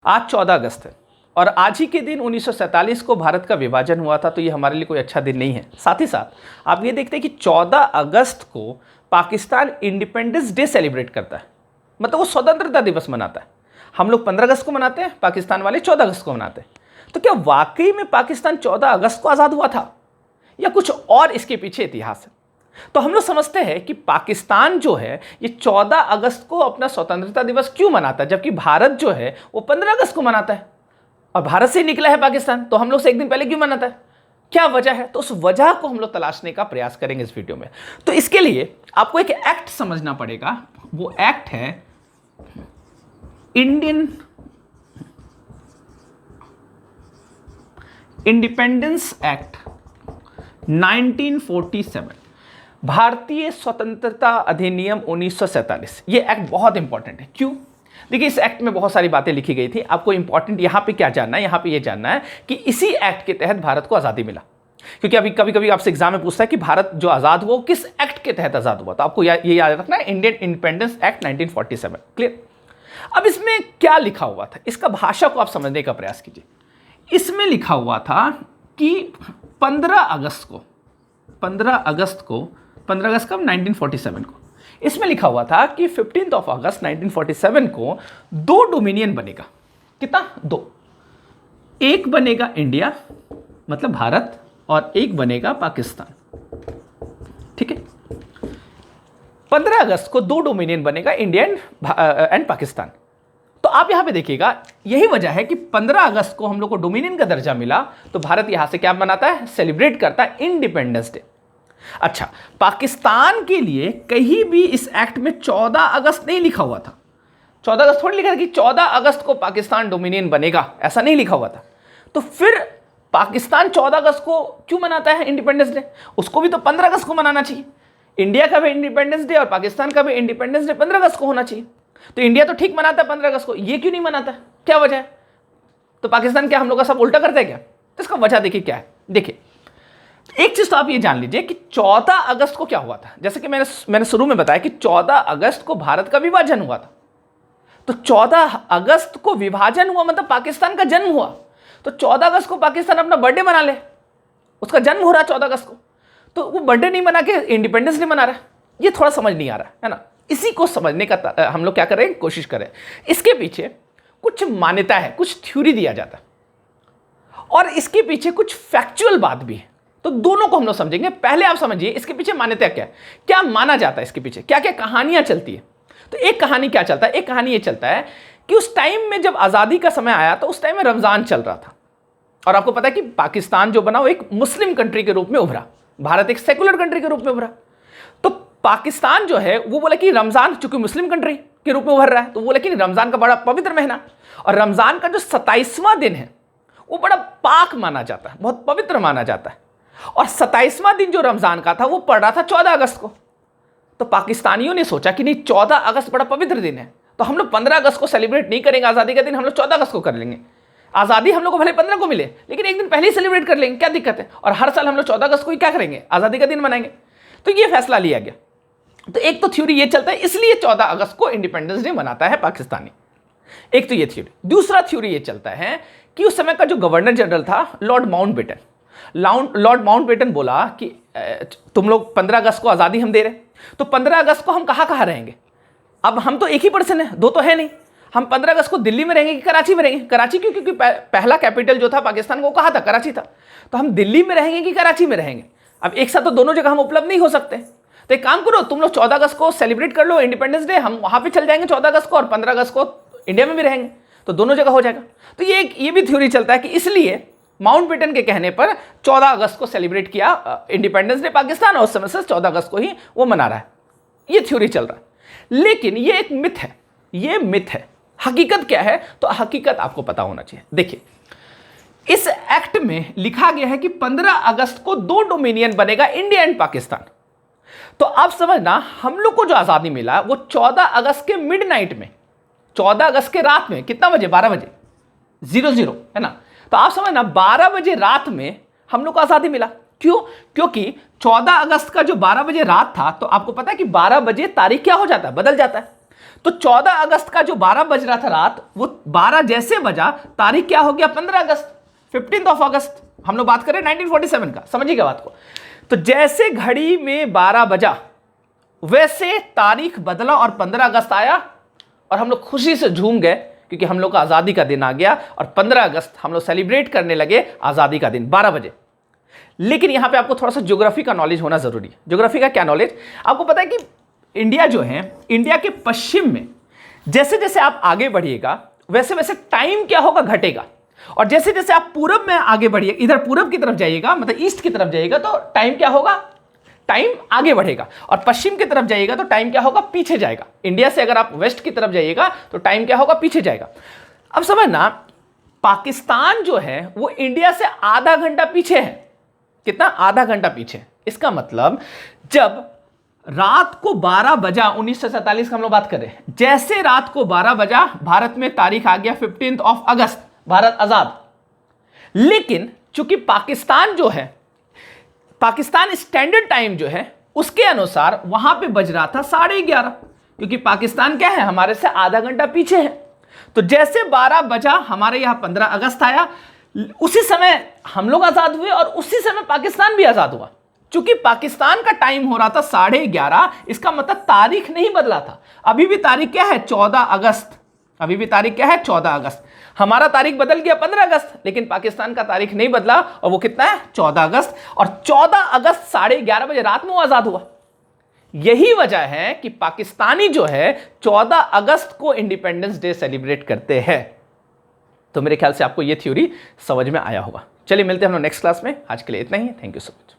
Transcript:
आज 14 अगस्त है और आज ही के दिन 1947 को भारत का विभाजन हुआ था, तो ये हमारे लिए कोई अच्छा दिन नहीं है। साथ ही साथ आप ये देखते हैं कि 14 अगस्त को पाकिस्तान इंडिपेंडेंस डे सेलिब्रेट करता है, मतलब वो स्वतंत्रता दिवस मनाता है। हम लोग 15 अगस्त को मनाते हैं, पाकिस्तान वाले 14 अगस्त को मनाते हैं। तो क्या वाकई में पाकिस्तान 14 अगस्त को आज़ाद हुआ था या कुछ और इसके पीछे इतिहास है? तो हम लोग समझते हैं कि पाकिस्तान जो है ये 14 अगस्त को अपना स्वतंत्रता दिवस क्यों मनाता है, जबकि भारत जो है वो 15 अगस्त को मनाता है। और भारत से निकला है पाकिस्तान, तो हम लोग से एक दिन पहले क्यों मनाता है? क्या वजह है? तो उस वजह को हम लोग तलाशने का प्रयास करेंगे इस वीडियो में। तो इसके लिए आपको एक एक्ट समझना पड़ेगा। वो एक्ट है इंडियन इंडिपेंडेंस एक्ट 1947, भारतीय स्वतंत्रता अधिनियम 1947। ये एक्ट बहुत इंपॉर्टेंट है। क्यों? देखिए, इस एक्ट में बहुत सारी बातें लिखी गई थी। आपको इंपॉर्टेंट यहां पे क्या जानना है? यहां पे ये जानना है कि इसी एक्ट के तहत भारत को आज़ादी मिला। क्योंकि अभी कभी कभी आपसे एग्जाम में पूछता है कि भारत जो आज़ाद हुआ वो किस एक्ट के तहत आज़ाद हुआ, तो आपको ये याद रखना है, इंडियन इंडिपेंडेंस एक्ट 1947। क्लियर? अब इसमें क्या लिखा हुआ था, इसका भाषा को आप समझने का प्रयास कीजिए। इसमें लिखा हुआ था कि 15 अगस्त को 15 अगस्त कब? 1947 को। इसमें लिखा हुआ था कि 15 अगस्त 1947 को 2 डोमिनियन बनेगा। कितना? 2। एक बनेगा इंडिया मतलब भारत, और एक बनेगा पाकिस्तान। ठीक है, 15 अगस्त को 2 डोमिनियन बनेगा, इंडिया एंड पाकिस्तान। तो आप यहां पे देखिएगा, यही वजह है कि 15 अगस्त को हम लोग को डोमिनियन का दर्जा मिला, तो भारत यहां से क्या मनाता है? सेलिब्रेट करता है इंडिपेंडेंस डे। अच्छा, पाकिस्तान के लिए कहीं भी इस एक्ट में 14 अगस्त नहीं लिखा हुआ था। 14 अगस्त थोड़ी लिखा था कि 14 अगस्त को पाकिस्तान डोमिनियन बनेगा, ऐसा नहीं लिखा हुआ था। तो फिर पाकिस्तान 14 अगस्त को क्यों मनाता है इंडिपेंडेंस डे? उसको भी तो 15 अगस्त को मनाना चाहिए। इंडिया का भी इंडिपेंडेंस डे और पाकिस्तान का भी इंडिपेंडेंस डे 15 अगस्त को होना चाहिए। तो इंडिया तो ठीक मनाता है 15 अगस्त को, ये क्यों नहीं मनाता? क्या वजह है? तो पाकिस्तान क्या हम लोग का सब उल्टा करता है क्या? तो इसका वजह देखिए क्या है। देखिए, एक चीज तो आप ये जान लीजिए कि 14 अगस्त को क्या हुआ था। जैसे कि मैंने शुरू में बताया कि 14 अगस्त को भारत का विभाजन हुआ था। तो 14 अगस्त को विभाजन हुआ मतलब पाकिस्तान का जन्म हुआ। तो 14 अगस्त को पाकिस्तान अपना बर्थडे मना ले, उसका जन्म हो रहा है 14 अगस्त को, तो वो बर्थडे नहीं मना के इंडिपेंडेंस डे मना रहा है। ये थोड़ा समझ नहीं आ रहा है ना? इसी को समझने का हम लोग क्या कर रहे हैं, कोशिश करें। इसके पीछे कुछ मान्यता है, कुछ थ्योरी दिया जाता है, और इसके पीछे कुछ फैक्चुअल बात भी है। तो दोनों को हम लोग समझेंगे। पहले आप समझिए इसके पीछे मान्यता क्या है, क्या माना जाता है, इसके पीछे क्या क्या कहानियां चलती है। तो एक कहानी क्या चलता है? एक कहानी ये चलता है कि उस टाइम में जब आज़ादी का समय आया तो उस टाइम में रमज़ान चल रहा था, और आपको पता है कि पाकिस्तान जो बना वो एक मुस्लिम कंट्री के रूप में उभरा, भारत एक सेकुलर कंट्री के रूप में उभरा। तो पाकिस्तान जो है वो बोला कि रमज़ान चूंकि मुस्लिम कंट्री के रूप में उभर रहा है, तो बोला कि रमज़ान का बड़ा पवित्र महीना, और रमज़ान का जो 27वां दिन है वो बड़ा पाक माना जाता है, बहुत पवित्र माना जाता है। और 27वां दिन जो रमज़ान का था वो पड़ रहा था 14 अगस्त को। तो पाकिस्तानियों ने सोचा कि नहीं, 14 अगस्त बड़ा पवित्र दिन है, तो हम लोग 15 अगस्त को सेलिब्रेट नहीं करेंगे आज़ादी का दिन, हम लोग 14 अगस्त को कर लेंगे। आज़ादी हम लोग को भले 15 को मिले, लेकिन एक दिन पहले ही सेलिब्रेट कर लेंगे, क्या दिक्कत है? और हर साल हम लोग 14 अगस्त को ही क्या करेंगे, आज़ादी का दिन मनाएंगे। तो ये फैसला लिया गया। तो एक तो थ्योरी ये चलता है, इसलिए 14 अगस्त को इंडिपेंडेंस डे मनाता है पाकिस्तानी। एक तो ये थ्योरी। दूसरा थ्योरी ये चलता है कि उस समय का जो गवर्नर जनरल था लॉर्ड माउंटबेटन बोला कि तुम लोग 15 अगस्त को आज़ादी हम दे रहे, तो 15 अगस्त को हम कहाँ रहेंगे? अब हम तो एक ही पर्सन है, दो तो है नहीं। हम 15 अगस्त को दिल्ली में रहेंगे कि कराची में रहेंगे? कराची क्यों? क्योंकि पहला कैपिटल जो था पाकिस्तान को कहाँ था? कराची था। तो हम दिल्ली में रहेंगे कि कराची में रहेंगे? अब एक साथ तो दोनों जगह हम उपलब्ध नहीं हो सकते। तो एक काम करो, तुम लोग 14 अगस्त को सेलिब्रेट कर लो इंडिपेंडेंस डे, हम वहाँ पे चल जाएंगे 14 अगस्त को, और 15 अगस्त को इंडिया में भी रहेंगे, तो दोनों जगह हो जाएगा। तो ये भी थ्योरी चलता है कि इसलिए माउंटबेटन के कहने पर 14 अगस्त को सेलिब्रेट किया इंडिपेंडेंस डे पाकिस्तान, और उस समय से 14 अगस्त को ही वो मना रहा है। ये थ्योरी चल रहा है, लेकिन ये एक मिथ है। ये मिथ है। हकीकत क्या है? तो हकीकत आपको पता होना चाहिए। देखिए, इस एक्ट में लिखा गया है कि 15 अगस्त को 2 डोमिनियन बनेगा, इंडिया एंड पाकिस्तान। तो आप समझना, हम लोग को जो आज़ादी मिला वो 14 अगस्त के मिडनाइट में, 14 अगस्त के रात में, कितना बजे? 12 बजे 00, है ना? तो आप समझना 12 बजे रात में हम लोग को आज़ादी मिला। क्यों? क्योंकि 14 अगस्त का जो 12 बजे रात था, तो आपको पता है कि 12 बजे तारीख क्या हो जाता है? बदल जाता है। तो 14 अगस्त का जो 12 बज रहा था रात, वो 12 जैसे बजा, तारीख क्या हो गया 15 अगस्त, 15th ऑफ अगस्त। हम लोग बात करें 1947 का, समझिएगा बात को। तो जैसे घड़ी में 12 बजा वैसे तारीख बदला और 15 अगस्त आया और हम लोग खुशी से झूम गए क्योंकि हम लोग का आज़ादी का दिन आ गया और 15 अगस्त हम लोग सेलिब्रेट करने लगे आज़ादी का दिन 12 बजे। लेकिन यहां पे आपको थोड़ा सा ज्योग्राफी का नॉलेज होना जरूरी है। ज्योग्राफी का क्या नॉलेज? आपको पता है कि इंडिया जो है, इंडिया के पश्चिम में जैसे जैसे आप आगे बढ़िएगा वैसे वैसे टाइम क्या होगा, घटेगा। और जैसे जैसे आप पूरब में आगे बढ़िए, इधर पूरब की तरफ जाइएगा, मतलब ईस्ट की तरफ जाइएगा, तो टाइम क्या होगा, टाइम आगे बढ़ेगा। और पश्चिम की तरफ जाइएगा तो टाइम क्या होगा, पीछे जाएगा। इंडिया से अगर आप वेस्ट की तरफ जाइएगा तो टाइम क्या होगा, पीछे जाएगा। अब समझना, पाकिस्तान जो है वो इंडिया से आधा घंटा पीछे है। कितना? आधा घंटा पीछे। इसका मतलब जब रात को 12 बजा 1947 का हम लोग बात करें, जैसे रात को 12 बजा भारत में तारीख आ गया 15th ऑफ अगस्त, भारत आजाद। लेकिन चूंकि पाकिस्तान जो है, पाकिस्तान स्टैंडर्ड टाइम जो है उसके अनुसार वहां पे बज रहा था 11:30, क्योंकि पाकिस्तान क्या है, हमारे से आधा घंटा पीछे है। तो जैसे 12 बजा हमारे यहां 15 अगस्त आया, उसी समय हम लोग आजाद हुए और उसी समय पाकिस्तान भी आजाद हुआ। चूंकि पाकिस्तान का टाइम हो रहा था 11:30, इसका मतलब तारीख नहीं बदला था। अभी भी तारीख क्या है, 14 अगस्त। अभी भी तारीख क्या है, 14 अगस्त। हमारा तारीख बदल गया 15 अगस्त, लेकिन पाकिस्तान का तारीख नहीं बदला और वो कितना है, 14 अगस्त। और 14 अगस्त 11:30 बजे रात में वो आजाद हुआ। यही वजह है कि पाकिस्तानी जो है 14 अगस्त को इंडिपेंडेंस डे सेलिब्रेट करते हैं। तो मेरे ख्याल से आपको ये थ्योरी समझ में आया होगा। चलिए मिलते हैं हम लोग नेक्स्ट क्लास में। आज के लिए इतना ही। Thank you so much.